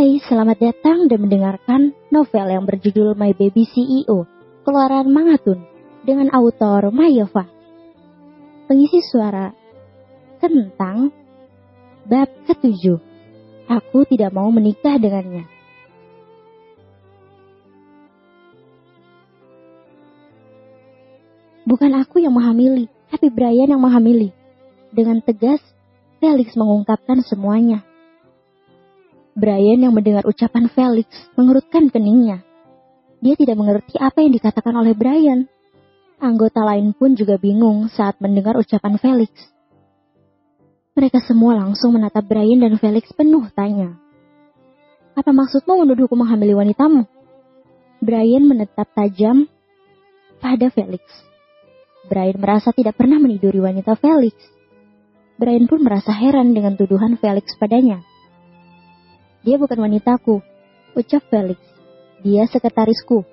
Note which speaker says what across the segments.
Speaker 1: Hai, selamat datang dan mendengarkan novel yang berjudul My Baby CEO, keluaran Mangatun, dengan autor Mayova. Pengisi suara tentang bab ke-7. Aku tidak mau menikah dengannya. Bukan aku yang menghamili, tapi Brian yang menghamili. Dengan tegas, Felix mengungkapkan semuanya. Brian yang mendengar ucapan Felix mengerutkan keningnya. Dia tidak mengerti apa yang dikatakan oleh Brian. Anggota lain pun juga bingung saat mendengar ucapan Felix. Mereka semua langsung menatap Brian dan Felix penuh tanya. Apa maksudmu menuduhku menghamili wanitamu? Brian menatap tajam pada Felix. Brian merasa tidak pernah meniduri wanita Felix. Brian pun merasa heran dengan tuduhan Felix padanya. Dia bukan wanitaku, ucap Felix. Dia sekretarisku.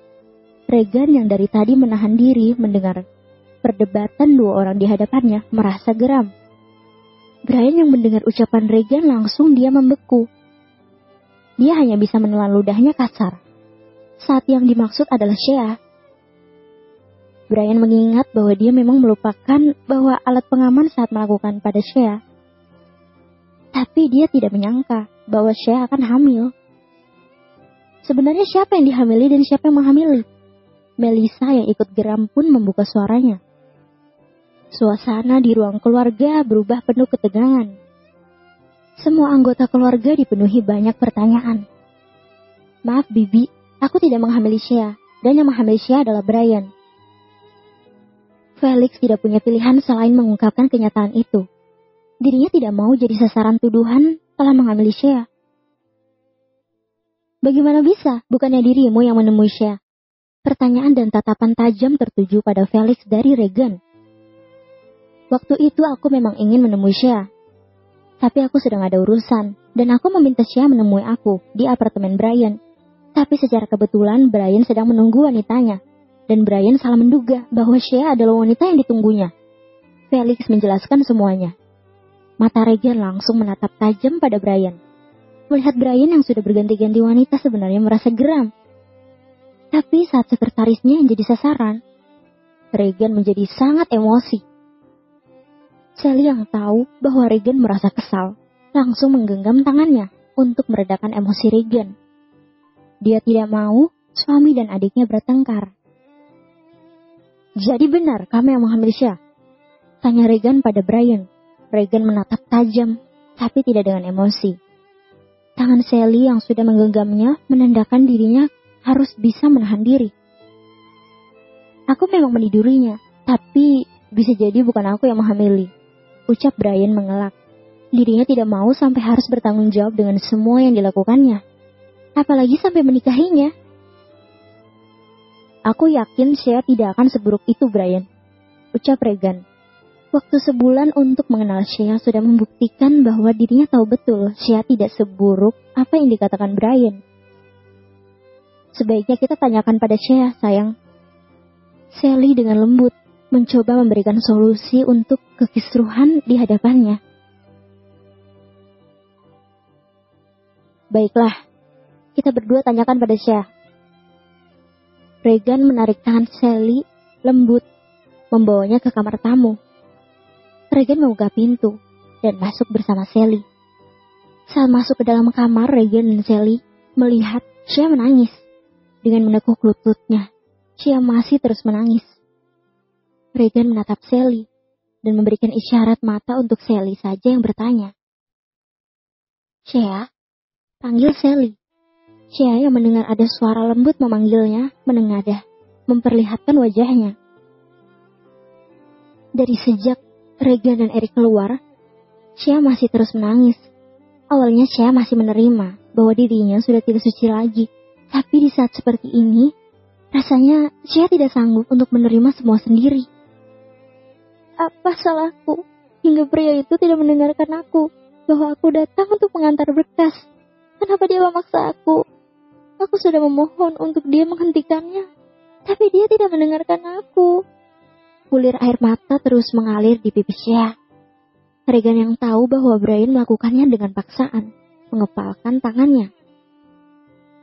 Speaker 1: Regan yang dari tadi menahan diri mendengar perdebatan dua orang di hadapannya merasa geram. Brian yang mendengar ucapan Regan langsung dia membeku. Dia hanya bisa menelan ludahnya kasar. Saat yang dimaksud adalah Shea. Brian mengingat bahwa dia memang melupakan bahwa alat pengaman saat melakukan pada Shea. Tapi dia tidak menyangka bahwa Shea akan hamil. Sebenarnya siapa yang dihamili dan siapa yang menghamili? Melissa yang ikut geram pun membuka suaranya. Suasana di ruang keluarga berubah penuh ketegangan. Semua anggota keluarga dipenuhi banyak pertanyaan. Maaf Bibi, aku tidak menghamili Shea, dan yang menghamili Shea adalah Brian. Felix tidak punya pilihan selain mengungkapkan kenyataan itu. Dirinya tidak mau jadi sasaran tuduhan telah menghamili Shea. Bagaimana bisa? Bukannya dirimu yang menemui Shea? Pertanyaan dan tatapan tajam tertuju pada Felix dari Regan. Waktu itu aku memang ingin menemui Shea. Tapi aku sedang ada urusan, dan aku meminta Shea menemui aku di apartemen Brian. Tapi secara kebetulan Brian sedang menunggu wanitanya. Dan Brian salah menduga bahwa Shea adalah wanita yang ditunggunya. Felix menjelaskan semuanya. Mata Regan langsung menatap tajam pada Brian. Melihat Brian yang sudah berganti-ganti wanita sebenarnya merasa geram. Tapi saat sekretarisnya yang jadi sasaran, Regan menjadi sangat emosi. Sally yang tahu bahwa Regan merasa kesal, langsung menggenggam tangannya untuk meredakan emosi Regan. Dia tidak mau suami dan adiknya bertengkar. Jadi benar kamu yang menghamili Shea? Tanya Regan pada Brian. Regan menatap tajam, tapi tidak dengan emosi. Tangan Sally yang sudah menggenggamnya menandakan dirinya harus bisa menahan diri. Aku memang menidurinya, tapi bisa jadi bukan aku yang menghamili, ucap Brian mengelak. Dirinya tidak mau sampai harus bertanggung jawab dengan semua yang dilakukannya, apalagi sampai menikahinya. Aku yakin Shea tidak akan seburuk itu, Brian, ucap Regan. Waktu sebulan untuk mengenal Shea sudah membuktikan bahwa dirinya tahu betul Shea tidak seburuk apa yang dikatakan Brian. Sebaiknya kita tanyakan pada Shea, sayang. Sally dengan lembut mencoba memberikan solusi untuk kekisruhan di hadapannya. Baiklah, kita berdua tanyakan pada Shea. Regan menarik tangan Sally lembut, membawanya ke kamar tamu. Regan membuka pintu dan masuk bersama Sally. Saat masuk ke dalam kamar, Regan dan Sally melihat Shea menangis. Dengan menekuk lututnya, Shea masih terus menangis. Regan menatap Sally dan memberikan isyarat mata untuk Sally saja yang bertanya. Shea, panggil Sally. Shea yang mendengar ada suara lembut memanggilnya, menengadah, memperlihatkan wajahnya. Dari sejak Regan dan Eric keluar, Shea masih terus menangis. Awalnya Shea masih menerima bahwa dirinya sudah tidak suci lagi. Tapi di saat seperti ini, rasanya Shea tidak sanggup untuk menerima semua sendiri. Apa salahku hingga pria itu tidak mendengarkan aku, bahwa aku datang untuk mengantar berkas? Kenapa dia memaksa aku? Aku sudah memohon untuk dia menghentikannya, tapi dia tidak mendengarkan aku. Bulir air mata terus mengalir di pipi Shea. Regan yang tahu bahwa Brian melakukannya dengan paksaan, mengepalkan tangannya.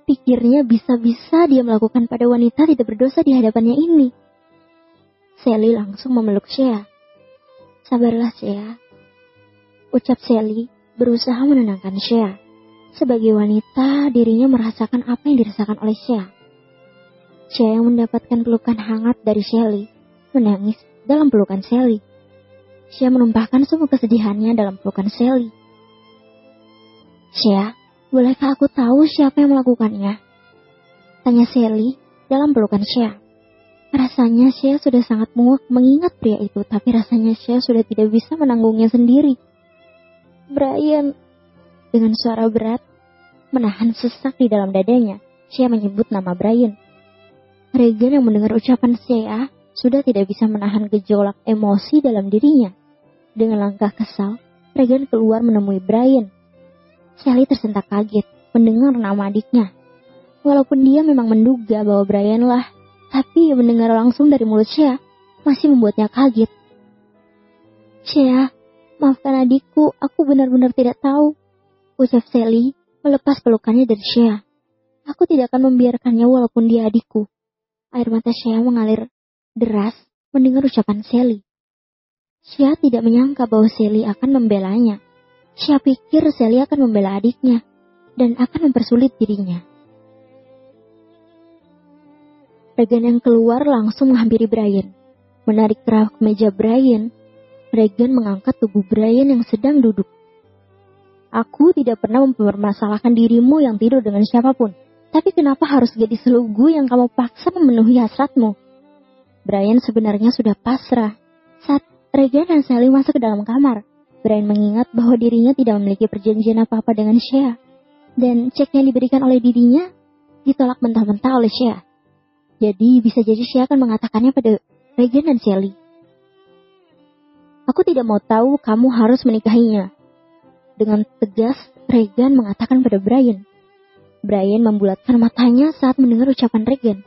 Speaker 1: Pikirnya bisa-bisa dia melakukan pada wanita tidak berdosa di hadapannya ini. Sally langsung memeluk Shea. Sabarlah Shea, ucap Sally berusaha menenangkan Shea. Sebagai wanita, dirinya merasakan apa yang dirasakan oleh Shea. Shea yang mendapatkan pelukan hangat dari Sally, menangis dalam pelukan Sally. Shea menumpahkan semua kesedihannya dalam pelukan Sally. Shea, bolehkah aku tahu siapa yang melakukannya? Tanya Sally dalam pelukan Shea. Rasanya Shea sudah sangat muak mengingat pria itu, tapi rasanya Shea sudah tidak bisa menanggungnya sendiri. Brian, dengan suara berat, menahan sesak di dalam dadanya, Shea menyebut nama Brian. Regan yang mendengar ucapan Shea sudah tidak bisa menahan gejolak emosi dalam dirinya. Dengan langkah kesal, Regan keluar menemui Brian. Sally tersentak kaget mendengar nama adiknya. Walaupun dia memang menduga bahwa Brian lah, tapi mendengar langsung dari mulut Shea masih membuatnya kaget. Shea, maafkan adikku, aku benar-benar tidak tahu, ucap Sally melepas pelukannya dari Shea. Aku tidak akan membiarkannya walaupun dia adikku. Air mata Shea mengalir deras mendengar ucapan Sally. Shea tidak menyangka bahwa Sally akan membelanya. Shea pikir Sally akan membela adiknya dan akan mempersulit dirinya. Regan yang keluar langsung menghampiri Brian. Menarik kerah meja Brian, Regan mengangkat tubuh Brian yang sedang duduk. Aku tidak pernah mempermasalahkan dirimu yang tidur dengan siapapun. Tapi kenapa harus gadis lugu yang kamu paksa memenuhi hasratmu? Brian sebenarnya sudah pasrah saat Regan dan Sally masuk ke dalam kamar. Brian mengingat bahwa dirinya tidak memiliki perjanjian apa-apa dengan Shea. Dan cek yang diberikan oleh dirinya ditolak mentah-mentah oleh Shea. Jadi bisa jadi Shea akan mengatakannya pada Regan dan Sally. Aku tidak mau tahu, kamu harus menikahinya. Dengan tegas, Regan mengatakan pada Brian. Brian membulatkan matanya saat mendengar ucapan Regan.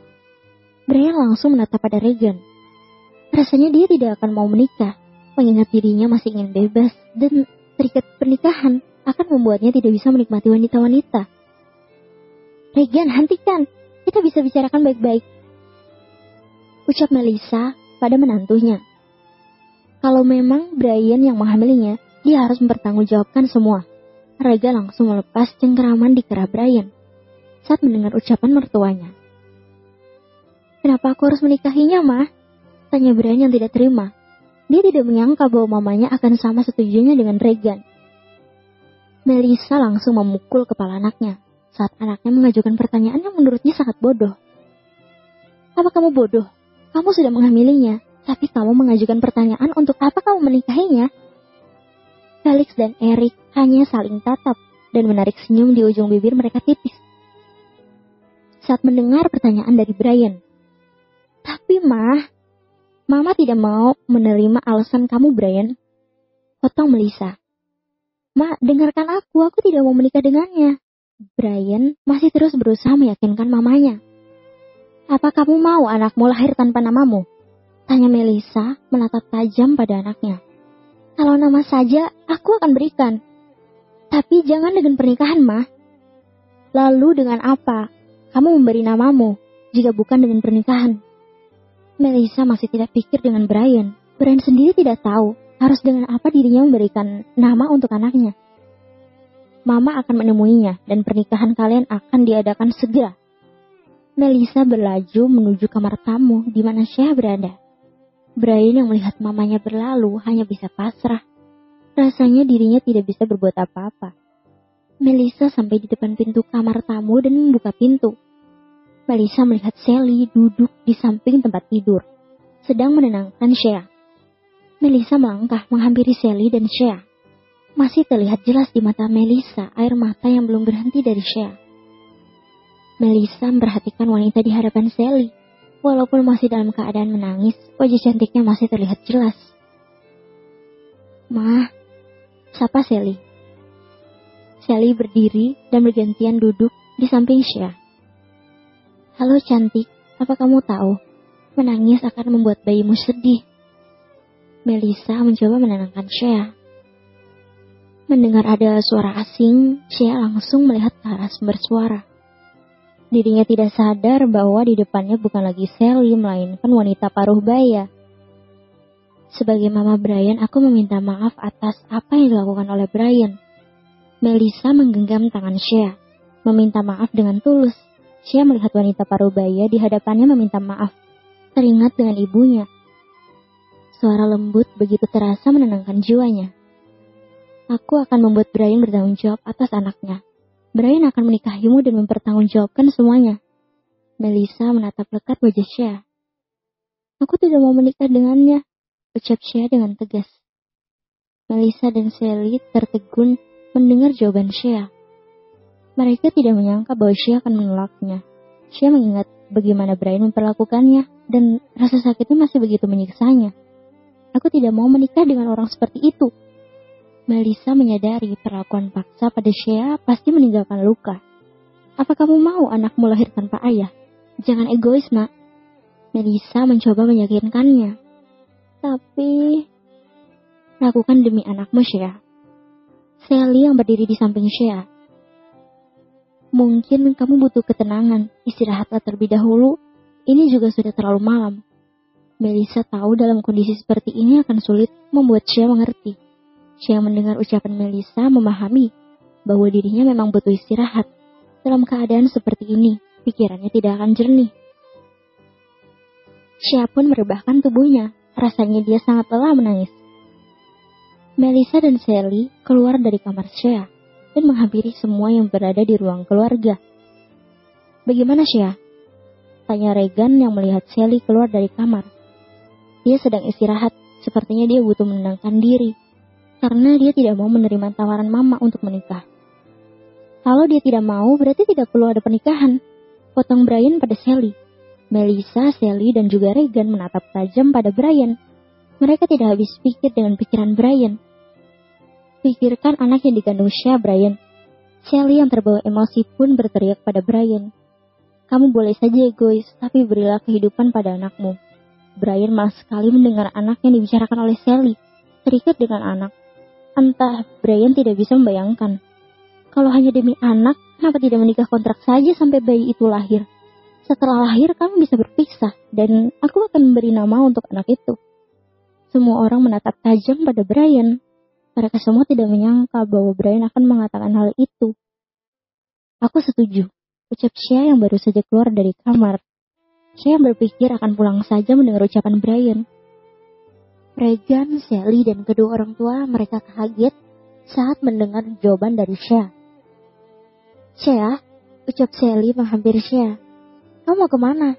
Speaker 1: Brian langsung menatap pada Regan. Rasanya dia tidak akan mau menikah, mengingat dirinya masih ingin bebas dan terikat pernikahan akan membuatnya tidak bisa menikmati wanita-wanita. Regan, hentikan, kita bisa bicarakan baik-baik, ucap Melissa pada menantunya. Kalau memang Brian yang menghamilinya, dia harus mempertanggungjawabkan semua. Regan langsung melepas cengkeraman di kerah Brian saat mendengar ucapan mertuanya. Kenapa aku harus menikahinya, Ma? Tanya Brian yang tidak terima. Dia tidak menyangka bahwa mamanya akan sama setujunya dengan Regan. Melissa langsung memukul kepala anaknya saat anaknya mengajukan pertanyaan yang menurutnya sangat bodoh. Apa kamu bodoh? Kamu sudah menghamilinya, tapi kamu mengajukan pertanyaan untuk apa kamu menikahinya? Felix dan Eric hanya saling tatap dan menarik senyum di ujung bibir mereka tipis saat mendengar pertanyaan dari Brian. Tapi Mama tidak mau menerima alasan kamu, Brian. Potong Melissa. Ma, dengarkan aku tidak mau menikah dengannya. Brian masih terus berusaha meyakinkan mamanya. Apa kamu mau anakmu lahir tanpa namamu? Tanya Melissa menatap tajam pada anaknya. Kalau nama saja, aku akan berikan. Tapi jangan dengan pernikahan, Ma. Lalu dengan apa kamu memberi namamu, jika bukan dengan pernikahan? Melissa masih tidak pikir dengan Brian. Brian sendiri tidak tahu harus dengan apa dirinya memberikan nama untuk anaknya. Mama akan menemuinya dan pernikahan kalian akan diadakan segera. Melissa berlaju menuju kamar tamu di mana Shea berada. Brian yang melihat mamanya berlalu hanya bisa pasrah. Rasanya dirinya tidak bisa berbuat apa-apa. Melissa sampai di depan pintu kamar tamu dan membuka pintu. Melissa melihat Sally duduk di samping tempat tidur, sedang menenangkan Shea. Melissa melangkah menghampiri Sally dan Shea. Masih terlihat jelas di mata Melissa air mata yang belum berhenti dari Shea. Melissa memperhatikan wanita di hadapan Sally. Walaupun masih dalam keadaan menangis, wajah cantiknya masih terlihat jelas. Ma, sapa Sally. Sally berdiri dan bergantian duduk di samping Shea. Halo cantik, apa kamu tahu? Menangis akan membuat bayimu sedih. Melissa mencoba menenangkan Shea. Mendengar ada suara asing, Shea langsung melihat ke arah sumber suara. Dirinya tidak sadar bahwa di depannya bukan lagi Sally, melainkan wanita paruh baya. Sebagai mama Brian, aku meminta maaf atas apa yang dilakukan oleh Brian. Melissa menggenggam tangan Shea, meminta maaf dengan tulus. Shea melihat wanita paruh baya di hadapannya meminta maaf. Teringat dengan ibunya. Suara lembut begitu terasa menenangkan jiwanya. Aku akan membuat Brian bertanggung jawab atas anaknya. Brian akan menikahimu dan mempertanggungjawabkan semuanya. Melissa menatap lekat wajah Shea. Aku tidak mau menikah dengannya, ucap Shea dengan tegas. Melissa dan Sally tertegun mendengar jawaban Shea. Mereka tidak menyangka bahwa Shea akan menolaknya. Shea mengingat bagaimana Brian memperlakukannya dan rasa sakitnya masih begitu menyiksanya. Aku tidak mau menikah dengan orang seperti itu. Melissa menyadari perlakuan paksa pada Shea pasti meninggalkan luka. Apa kamu mau anakmu lahir tanpa ayah? Jangan egois, nak. Melissa mencoba meyakinkannya. Tapi, lakukan demi anakmu, Shea. Sally yang berdiri di samping Shea. Mungkin kamu butuh ketenangan. Istirahatlah terlebih dahulu. Ini juga sudah terlalu malam. Melissa tahu dalam kondisi seperti ini akan sulit membuat Shea mengerti. Shea mendengar ucapan Melissa memahami bahwa dirinya memang butuh istirahat. Dalam keadaan seperti ini, pikirannya tidak akan jernih. Shea pun merebahkan tubuhnya. Rasanya dia sangat lelah menangis. Melissa dan Sally keluar dari kamar Shea dan menghampiri semua yang berada di ruang keluarga. Bagaimana Shea? Tanya Regan yang melihat Sally keluar dari kamar. Dia sedang istirahat, sepertinya dia butuh menenangkan diri. Karena dia tidak mau menerima tawaran mama untuk menikah. Kalau dia tidak mau, berarti tidak perlu ada pernikahan. Potong Brian pada Sally. Melissa, Sally, dan juga Regan menatap tajam pada Brian. Mereka tidak habis pikir dengan pikiran Brian. Pikirkan anak yang dikandung Shea, Brian. Sally yang terbawa emosi pun berteriak pada Brian. Kamu boleh saja egois, tapi berilah kehidupan pada anakmu. Brian malas sekali mendengar anak yang dibicarakan oleh Sally. Terikat dengan anak. Entah Brian tidak bisa membayangkan. Kalau hanya demi anak, kenapa tidak menikah kontrak saja sampai bayi itu lahir? Setelah lahir kami bisa berpisah dan aku akan memberi nama untuk anak itu. Semua orang menatap tajam pada Brian. Mereka semua tidak menyangka bahwa Brian akan mengatakan hal itu. Aku setuju, ucap Shea yang baru saja keluar dari kamar. Shea berpikir akan pulang saja mendengar ucapan Brian. Regan, Sally, dan kedua orang tua mereka kaget saat mendengar jawaban dari Shea. Shea, ucap Sally menghampiri Shea. Kamu mau kemana?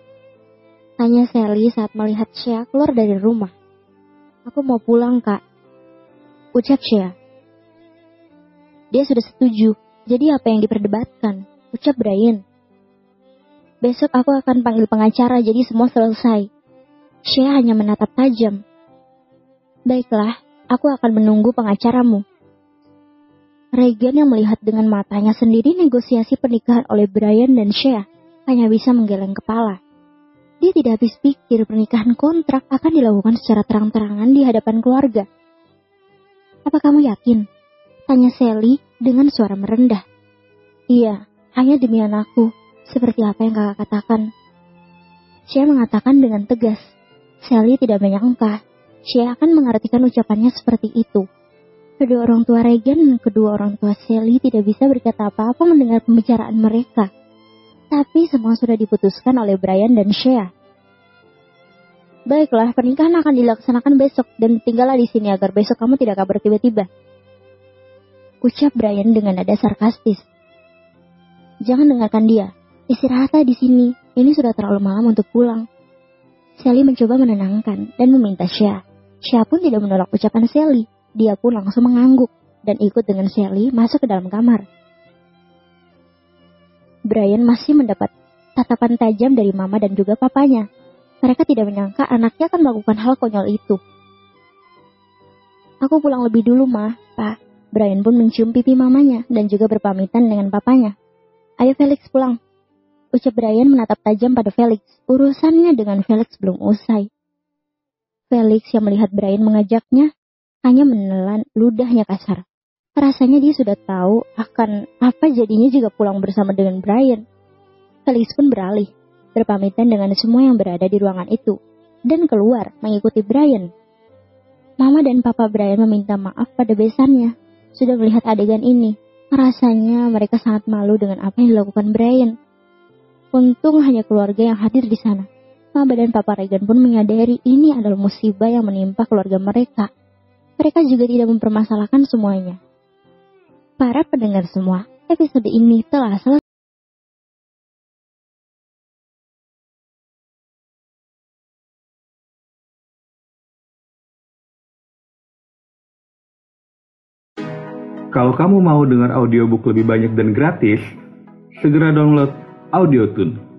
Speaker 1: Tanya Sally saat melihat Shea keluar dari rumah. Aku mau pulang, Kak, ucap Shea. Dia sudah setuju, jadi apa yang diperdebatkan? Ucap Brian. Besok aku akan panggil pengacara, jadi semua selesai. Shea hanya menatap tajam. Baiklah, aku akan menunggu pengacaramu. Regan yang melihat dengan matanya sendiri negosiasi pernikahan oleh Brian dan Shea hanya bisa menggeleng kepala. Dia tidak habis pikir pernikahan kontrak akan dilakukan secara terang-terangan di hadapan keluarga. Apa kamu yakin? Tanya Sally dengan suara merendah. Iya, hanya demi anakku, seperti apa yang kakak katakan. Shea mengatakan dengan tegas. Sally tidak menyangka Shea akan mengartikan ucapannya seperti itu. Kedua orang tua Regan dan kedua orang tua Sally tidak bisa berkata apa-apa mendengar pembicaraan mereka. Tapi semua sudah diputuskan oleh Brian dan Shea. Baiklah, pernikahan akan dilaksanakan besok dan tinggallah di sini agar besok kamu tidak kabur tiba-tiba. Ucap Brian dengan nada sarkastis. Jangan dengarkan dia. Istirahatlah di sini. Ini sudah terlalu malam untuk pulang. Sally mencoba menenangkan dan meminta Shea. Shea pun tidak menolak ucapan Sally. Dia pun langsung mengangguk dan ikut dengan Sally masuk ke dalam kamar. Brian masih mendapat tatapan tajam dari mama dan juga papanya. Mereka tidak menyangka anaknya akan melakukan hal konyol itu. Aku pulang lebih dulu, Ma, Pak. Brian pun mencium pipi mamanya dan juga berpamitan dengan papanya. Ayo Felix pulang. Ucap Brian menatap tajam pada Felix. Urusannya dengan Felix belum usai. Felix yang melihat Brian mengajaknya hanya menelan ludahnya kasar. Rasanya dia sudah tahu akan apa jadinya jika pulang bersama dengan Brian. Felix pun beralih, berpamitan dengan semua yang berada di ruangan itu, dan keluar mengikuti Brian. Mama dan Papa Brian meminta maaf pada besannya. Sudah melihat adegan ini, rasanya mereka sangat malu dengan apa yang dilakukan Brian. Untung hanya keluarga yang hadir di sana. Mama dan Papa Regan pun menyadari ini adalah musibah yang menimpa keluarga mereka. Mereka juga tidak mempermasalahkan semuanya. Para pendengar semua, episode ini telah selesai.
Speaker 2: Kalau kamu mau dengar audiobook lebih banyak dan gratis, segera download AudioTune.